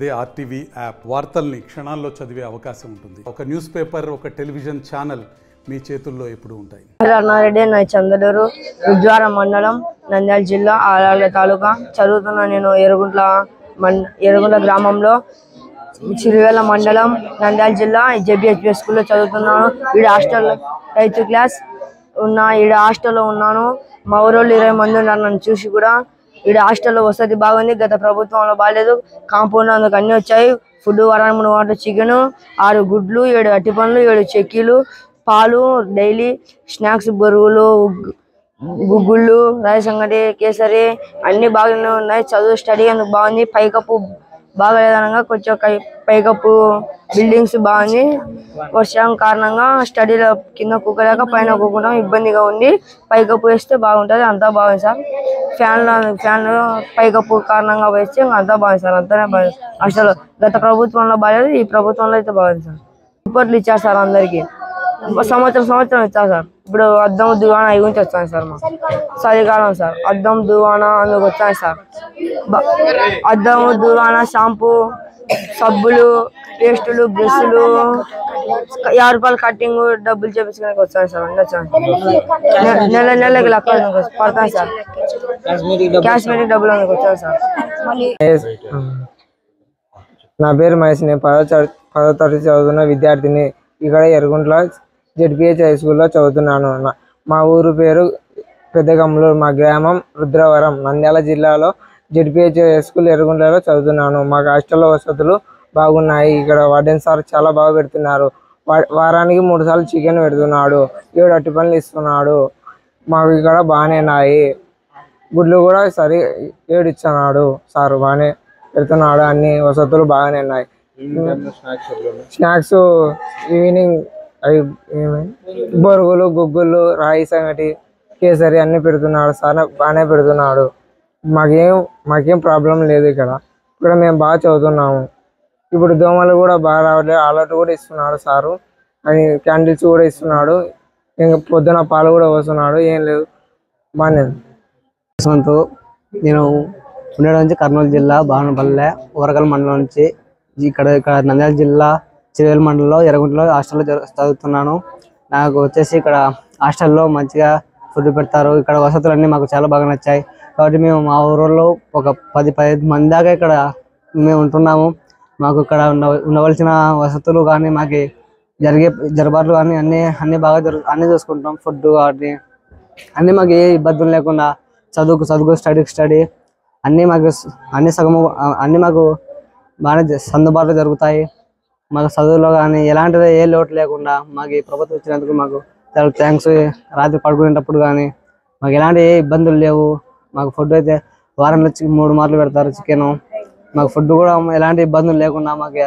అదే RTV app వార్తల్ని క్షణాల్లో చదివే అవకాశం ఉంటుంది. ఒక న్యూస్ పేపర్, ఒక టెలివిజన్ ఛానల్ మీ చేతుల్లో ఎప్పుడు ఉంటాయి. రెడ్డి చంద్రూరు రుద్వారం మండలం నంద్యాల జిల్లా ఆలాల తాలూకా చదువుతున్నా. నేను ఎరుగుంట గ్రామంలో చిరువేల మండలం నంద్యాల జిల్లా జెబిహెచ్పి స్కూల్లో చదువుతున్నాను. ఈడ హాస్టల్ 8th క్లాస్ ఉన్నా. ఈడ హాస్టల్లో ఉన్నాను. మా ఊరోళ్ళు 20 మంది ఉన్నారు. నన్ను చూసి కూడా ఈడ హాస్టల్లో వసతి బాగుంది. గత ప్రభుత్వంలో బాగాలేదు. కాంపౌండ్ అందుకు అన్ని వచ్చాయి. ఫుడ్ వారానికి 3 గంటలు చికెన్, 6 గుడ్లు, 7 అట్టి పండ్లు, 7 చెక్కీలు, పాలు, డైలీ స్నాక్స్, బొరుగులు, గుగ్గుళ్ళు, రైస్ సంగటి, కేసరి అన్ని బాగానే ఉన్నాయి. చదువు స్టడీ అందుకు బాగుంది. పైకప్పు బాగాలేదనగా కొంచెం పైకప్పు బిల్డింగ్స్ బాగుంది. వర్షం కారణంగా స్టడీలో కింద కూకలేక పైన కూకుంటాం, ఇబ్బందిగా ఉంది. పైకప్పు వేస్తే బాగుంటుంది. అంతా బాగుంది సార్. ఫ్యాన్లు పైకప్పు కారణంగా వేస్తే అంతా బాగుంది సార్. అంతానే బాగుంది. అసలు గత ప్రభుత్వంలో బాగాలేదు, ఈ ప్రభుత్వంలో అయితే బాగుంది సార్. రిపోర్ట్లు ఇచ్చారు సార్ అందరికి. సంవత్సరం ఇచ్చారు సార్. ఇప్పుడు అద్దం దువాణా అవి గురించి వచ్చాను సార్. మా చలికాలం సార్. అద్దం దువాణా అందుకు వచ్చాను సార్. అద్దం దువాణా, షాంపూ, సబ్బులు, పేస్టులు, బ్రష్లు, 50 రూపాయలు కట్టింగ్ డబ్బులు చేపించుకోడానికి వచ్చాను సార్. అన్నీ వచ్చాను. నెలకి లెక్క పడతాను సార్. కాస్మెటిక్ డబ్బులు అందుకు వచ్చాను సార్. నా పేరు మహేష్. నేను 10వ తరగతి చదువుతున్న విద్యార్థిని. ఇక్కడ ఎరుగుంట్ల జెడ్పిహెచ్ హై స్కూల్లో చదువుతున్నాను. మా ఊరు పేరు పెద్దగమ్లూరు. మా గ్రామం రుద్రవరం, నంద్యాల జిల్లాలో జెడ్పిహెచ్ హై స్కూల్ ఎరుగుంట్లలో చదువుతున్నాను. మాకు హాస్టల్లో వసతులు బాగున్నాయి. ఇక్కడ వార్డెన్ సార్ చాలా బాగా పెడుతున్నారు. వారానికి 3 సార్లు చికెన్ పెడుతున్నాడు. 7 అట్టి పండ్లు ఇస్తున్నాడు. మాకు ఇక్కడ బాగానే ఉన్నాయి. గుడ్లు కూడా 7 ఇస్తున్నాడు సార్. బాగానే పెడుతున్నాడు. అన్ని వసతులు బాగానే ఉన్నాయి. స్నాక్స్ ఈవినింగ్ అవి బొరుగులు, గుగ్గులు, రాయి సంగటి, కేసరి అన్ని పెడుతున్నాడు సార్. బాగానే పెడుతున్నాడు. మాకేం ప్రాబ్లం లేదు. ఇక్కడ మేము బాగా చదువుతున్నాము. ఇప్పుడు దోమలు కూడా బాగా రావట్లేదు. అలర్ట్ కూడా ఇస్తున్నాడు సారు. అని క్యాండిల్స్ కూడా ఇస్తున్నాడు. ఇంకా పొద్దున పాలు కూడా వస్తున్నాడు. ఏం లేదు, బాగానే. నేను ఉండడం నుంచి కర్నూలు జిల్లా బాణపల్లె ఊరగల్ మండలం నుంచి ఇక్కడ నంద్యాల జిల్లా చిరువేల మండలంలో ఎర్రగుంటలో హాస్టల్లో చదువుతున్నాను. నాకు వచ్చేసి ఇక్కడ హాస్టల్లో మంచిగా ఫుడ్ పెడతారు. ఇక్కడ వసతులన్నీ మాకు చాలా బాగా నచ్చాయి. కాబట్టి మేము మా ఊరిలో ఒక 10-15 మంది దాకా ఇక్కడ మేము ఉంటున్నాము. మాకు ఇక్కడ ఉండవలసిన వసతులు కానీ, మాకు జరిగే జరబాట్లు కానీ అన్నీ బాగా అన్నీ చూసుకుంటాం. ఫుడ్ కానీ అన్నీ మాకు ఏ ఇబ్బందులు లేకుండా చదువుకు స్టడీ అన్నీ మాకు బాగానే అందుబాటులో జరుగుతాయి. మాకు చదువులో కానీ ఎలాంటిది ఏ లోటు లేకుండా మాకు ఈ ప్రభుత్వం ఇచ్చినందుకు మాకు చాలా థ్యాంక్స్. రాత్రి పడుకునేటప్పుడు కానీ మాకు ఎలాంటి ఏ ఇబ్బందులు లేవు. మాకు ఫుడ్ అయితే వారంలో 3 మార్లు పెడతారు చికెను. మాకు ఫుడ్ కూడా ఎలాంటి ఇబ్బందులు లేకుండా మాకు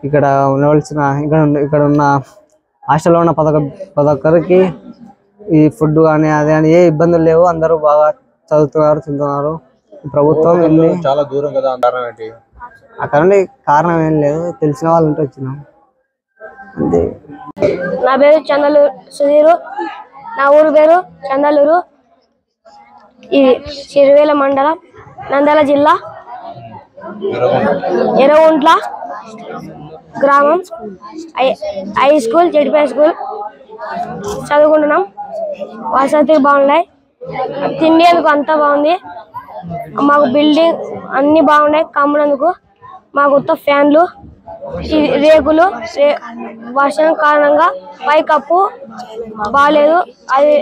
ఇక్కడ ఉండవలసిన ఇక్కడ ఉన్న హాస్టల్లో ఉన్న ప్రతి ఒక్కరికి ఈ ఫుడ్ కానీ అదే అని ఏ ఇబ్బందులు లేవు. అందరూ బాగా చదువుతున్నారు, తింటున్నారు. ప్రభుత్వం చాలా దూరం కదా, అక్కడ కారణం ఏం లేదు. తెలిసిన వాళ్ళు ఉంటే వచ్చినాం అంతే. నా పేరు చందలూరు సుధీరు. నా ఊరు పేరు చందలూరు. ఇది చిరువేల మండలం నంద్యాల జిల్లా ఎర్రగుంట్ల గ్రామం. హై స్కూల్ జెడ్పీ స్కూల్ చదువుకుంటున్నాం. వసతి బాగున్నాయి. తిండి అందుకు అంతా బాగుంది. మాకు బిల్డింగ్ అన్ని బాగున్నాయి. కమ్మినందుకు మాకు కొత్త ఫ్యాన్లు, రేకులు, వర్షం కారణంగా పైకప్పు బాగాలేదు. అది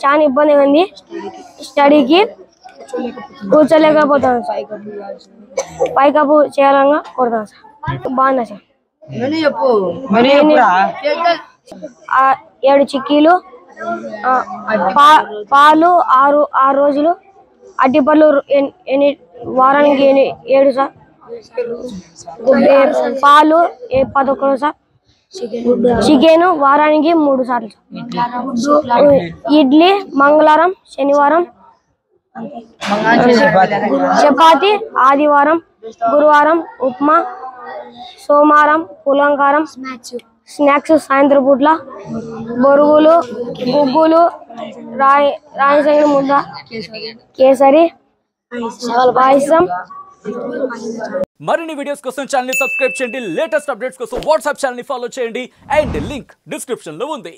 చాలా ఇబ్బందిగా ఉంది. స్టడీకి కూర్చోలేకపోతాను సార్. పైకప్పు చేయాలంగా కొడతాను సార్. బాగున్నా సార్. 7 చిక్కీలు, పాలు 6 రోజులు, అట్టిపళ్ళు వారానికి 7 సార్. పాలు 11 సార్. చికెన్ వారానికి 3 సార్లు. ఇడ్లీ మంగళవారం, శనివారం. చపాతి ఆదివారం, గురువారం ఉప్మా, సోమవారం పులంకారం, స్నాక్స్ సాయంత్రం పూట్ల, బొరుగులు, గుగ్గులు, రాయి సంగటి ముద్ద, కేసరి, పాయసం. మరిన్ని వీడియోస్ కోసం ఛానల్ ని సబ్స్క్రైబ్ చేయండి, లేటెస్ట్ అప్డేట్స్ కోసం వాట్సాప్ ఛానల్ ని ఫాలో చేయండి అండ్ లింక్ డిస్క్రిప్షన్ లో ఉంది.